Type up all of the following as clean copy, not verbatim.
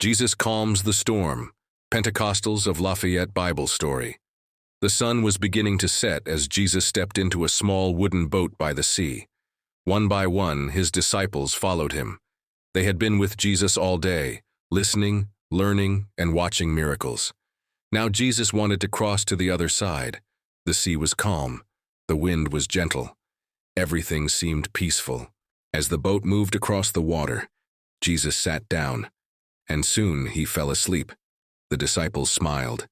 Jesus calms the storm. Pentecostals of Lafayette Bible story. The sun was beginning to set as Jesus stepped into a small wooden boat by the sea. One by one, his disciples followed him. They had been with Jesus all day, listening, learning, and watching miracles. Now Jesus wanted to cross to the other side. The sea was calm. The wind was gentle. Everything seemed peaceful. As the boat moved across the water, Jesus sat down, and soon he fell asleep. The disciples smiled.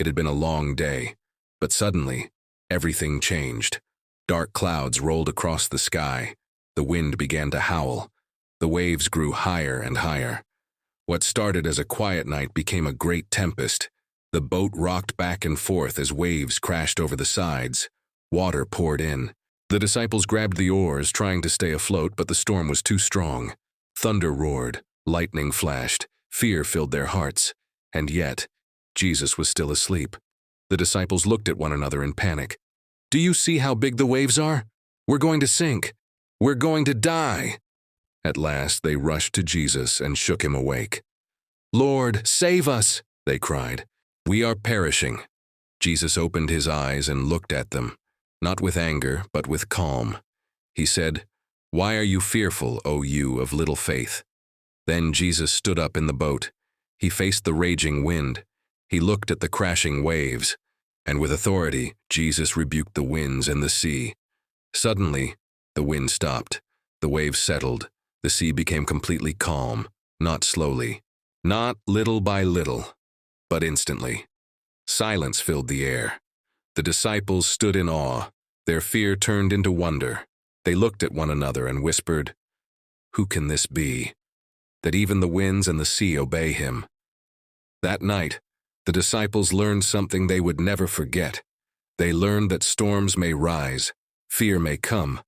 It had been a long day, but suddenly, everything changed. Dark clouds rolled across the sky. The wind began to howl. The waves grew higher and higher. What started as a quiet night became a great tempest. The boat rocked back and forth as waves crashed over the sides. Water poured in. The disciples grabbed the oars, trying to stay afloat, but the storm was too strong. Thunder roared, lightning flashed, fear filled their hearts. And yet, Jesus was still asleep. The disciples looked at one another in panic. "Do you see how big the waves are? We're going to sink. We're going to die." At last, they rushed to Jesus and shook him awake. "Lord, save us," they cried. "We are perishing." Jesus opened his eyes and looked at them, not with anger, but with calm. He said, "Why are you fearful, O you of little faith?" Then Jesus stood up in the boat. He faced the raging wind. He looked at the crashing waves, and with authority, Jesus rebuked the winds and the sea. Suddenly, the wind stopped. The waves settled. The sea became completely calm, not slowly, not little by little, but instantly. Silence filled the air. The disciples stood in awe. Their fear turned into wonder. They looked at one another and whispered, "Who can this be, that even the winds and the sea obey him?" That night, the disciples learned something they would never forget. They learned that storms may rise, fear may come,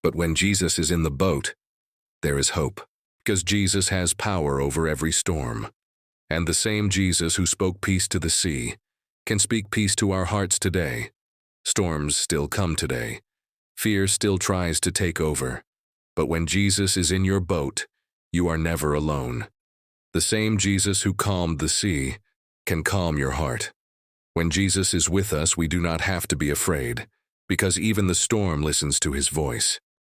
but when Jesus is in the boat, there is hope, because Jesus has power over every storm. And the same Jesus who spoke peace to the sea can speak peace to our hearts today. Storms still come today. Fear still tries to take over. But when Jesus is in your boat, you are never alone. The same Jesus who calmed the sea can calm your heart. When Jesus is with us, we do not have to be afraid, because even the storm listens to his voice.